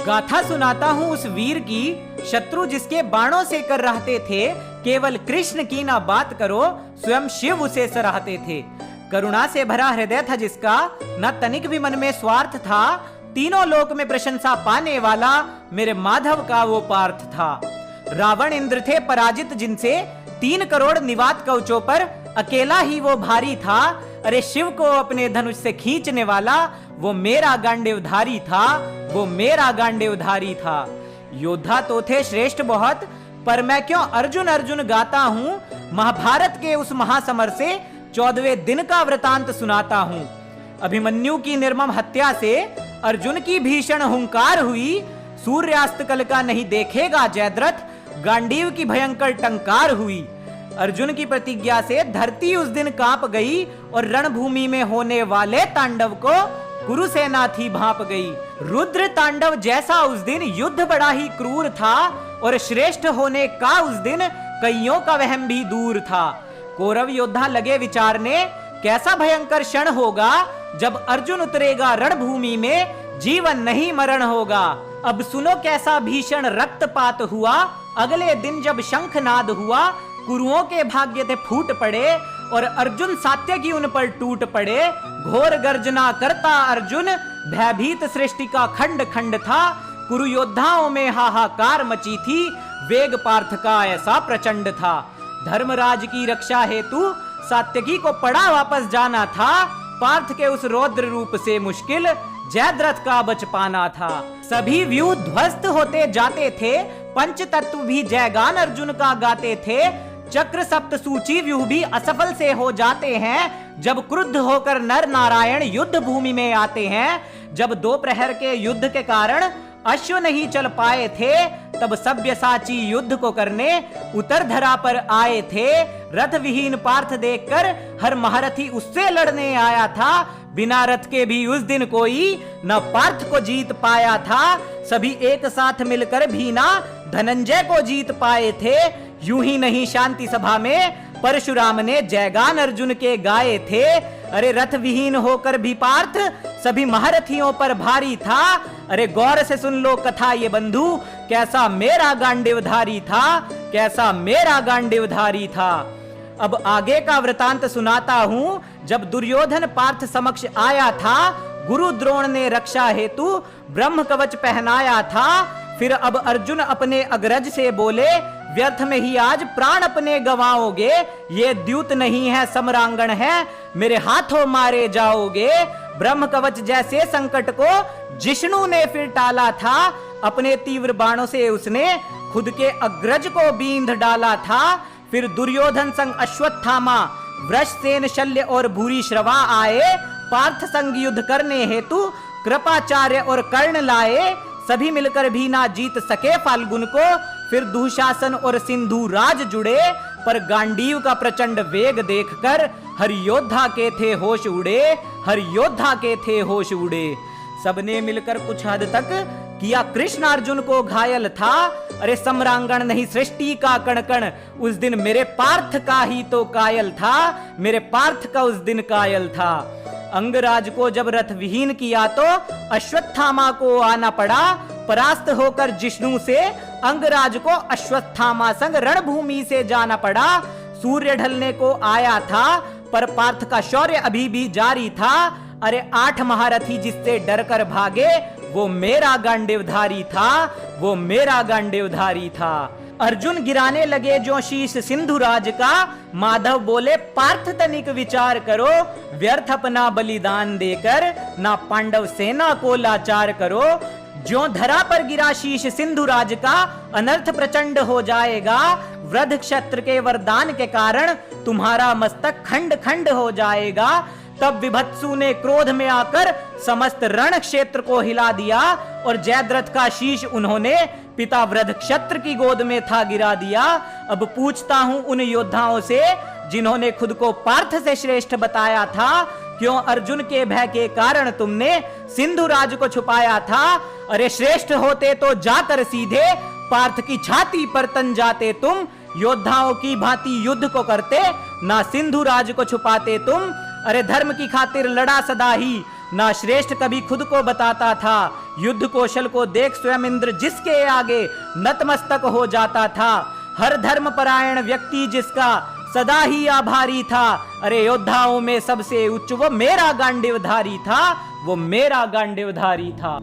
गाथा सुनाता हूँ उस वीर की, शत्रु जिसके बाणों से कर रहते थे। केवल कृष्ण की ना बात करो, स्वयं शिव उसे सराहते थे। करुणा से भरा हृदय था जिसका, न तनिक भी मन में स्वार्थ था। तीनों लोक में प्रशंसा पाने वाला, मेरे माधव का वो पार्थ था। रावण इंद्र थे पराजित जिनसे, 3 करोड़ निवात कवचों पर अकेला ही वो भारी था। अरे शिव को अपने धनुष से खींचने वाला, वो मेरा गांडीवधारी था, वो मेरा गांडीवधारी था। योद्धा तो थे श्रेष्ठ बहुत, पर मैं क्यों अर्जुन अर्जुन गाता हूँ। महाभारत के उस महासमर से 14वें दिन का वृतांत सुनाता हूँ। अभिमन्यु की निर्मम हत्या से अर्जुन की भीषण हुंकार हुई। सूर्यास्त कल का नहीं देखेगा जयद्रथ, गांडीव की भयंकर टंकार हुई। अर्जुन की प्रतिज्ञा से धरती उस दिन कांप गई, और रणभूमि में होने वाले तांडव को कुरुसेना थी भांप गई। रुद्र तांडव जैसा उस दिन युद्ध बड़ा ही क्रूर था, और श्रेष्ठ होने का उस दिन कईयों का वहम भी दूर था। कौरव योद्धा लगे विचारने, कैसा भयंकर क्षण होगा जब अर्जुन उतरेगा रणभूमि में, जीवन नहीं मरण होगा। अब सुनो कैसा भीषण रक्तपात हुआ, अगले दिन जब शंखनाद हुआ। कुरुओं के भाग्य थे फूट पड़े, और अर्जुन सात्यकी उन पर टूट पड़े। घोर गर्जना करता अर्जुन, भयभीत सृष्टि का खंड खंड था। कुरु योद्धाओं में हाहाकार मची थी, वेग पार्थ का ऐसा प्रचंड था। धर्मराज की रक्षा हेतु सात्यकी को पड़ा वापस जाना था। पार्थ के उस रौद्र रूप से मुश्किल जयद्रथ का बच पाना था। सभी व्यूह ध्वस्त होते जाते थे, पंच तत्व भी जयगान अर्जुन का गाते थे। चक्र सप्त सूची व्यूह भी असफल से हो जाते हैं, जब क्रुद्ध होकर नर नारायण युद्ध भूमि में आते हैं। जब 2 प्रहर के युद्ध के कारण अश्व नहीं चल पाए थे, तब सब्यसाची युद्ध को करने उतर धरा पर आए थे। रथ विहीन पार्थ देखकर हर महारथी उससे लड़ने आया था। बिना रथ के भी उस दिन कोई न पार्थ को जीत पाया था। सभी एक साथ मिलकर भी ना धनंजय को जीत पाए थे। यूं ही नहीं शांति सभा में परशुराम ने जयगान अर्जुन के गाए थे। अरे रथ विहीन होकर भी पार्थ सभी महारथियों पर भारी था। अरे गौर से सुन लो कथा ये बंधु, कैसा मेरा गांडीवधारी था, कैसा मेरा गांडीवधारी था। अब आगे का वृतांत सुनाता हूं। जब दुर्योधन पार्थ समक्ष आया था, गुरु द्रोण ने रक्षा हेतु ब्रह्म कवच पहनाया था। फिर अब अर्जुन अपने अग्रज से बोले, व्यर्थ में ही आज प्राण अपने गवाओगे। ये द्यूत नहीं है समरांगण है, मेरे हाथों मारे जाओगे। ब्रह्म कवच जैसे संकट को जिष्णु ने फिर टाला था। अपने तीव्र बाणों से उसने खुद के अग्रज को बींध डाला था। फिर दुर्योधन संग अश्वत्थामा, वृषसेन, शल्य और भूरी श्रवा आए। पार्थ संग युद्ध करने हेतु कृपाचार्य और कर्ण लाए। सभी मिलकर भी ना जीत सके फाल्गुन को। फिर दुशासन और सिंधु राज जुड़े, पर गांडीव का प्रचंड वेग देखकर हर योद्धा के थे होश उड़े, हर योद्धा के थे होश उड़े। सबने मिलकर कुछ हद तक किया कृष्ण अर्जुन को घायल था। अरे सम्रांगण नहीं सृष्टि का कण कण उस दिन मेरे पार्थ का ही तो कायल था, मेरे पार्थ का उस दिन कायल था। अंगराज को जब रथ विहीन किया तो अश्वत्थामा को आना पड़ा। परास्त होकर जिष्णु से अंगराज को अश्वत्थामा संग रणभूमि से जाना पड़ा। सूर्य ढलने को आया था, पर पार्थ का शौर्य अभी भी जारी था। अरे 8 महारथी जिससे डरकर भागे, वो मेरा गांडीवधारी था, वो मेरा गांडीवधारी था। अर्जुन गिराने लगे जो शीश सिंधुराज का, माधव बोले पार्थ तनिक विचार करो। व्यर्थ अपना बलिदान देकर ना पांडव सेना को लाचार करो। जो धरा पर गिरा शीश सिंधुराज का, अनर्थ प्रचंड हो जाएगा। वृद्ध क्षत्र के वरदान के कारण तुम्हारा मस्तक खंड खंड हो जाएगा। तब विभत्सु ने क्रोध में आकर समस्त रण क्षेत्र को हिला दिया, और जयद्रथ का शीश उन्होंने पिता वृद्ध क्षत्र की गोद में था गिरा दिया। अब पूछता हूं उन योद्धाओं से जिन्होंने खुद को पार्थ से श्रेष्ठ बताया था, क्यों अर्जुन के भय के कारण तुमने सिंधु राज को छुपाया था? अरे श्रेष्ठ होते तो जाकर सीधे पार्थ की छाती पर तन जाते तुम। योद्धाओं की भांति युद्ध को करते, ना सिंधु राज को छुपाते तुम। अरे धर्म की खातिर लड़ा सदा ही ना श्रेष्ठ कभी खुद को बताता था। युद्ध कौशल को देख स्वयं इंद्र जिसके आगे नतमस्तक हो जाता था। हर धर्म परायण व्यक्ति जिसका सदा ही आभारी था। अरे योद्धाओं में सबसे उच्च वो मेरा गांडीवधारी था, वो मेरा गांडीवधारी था।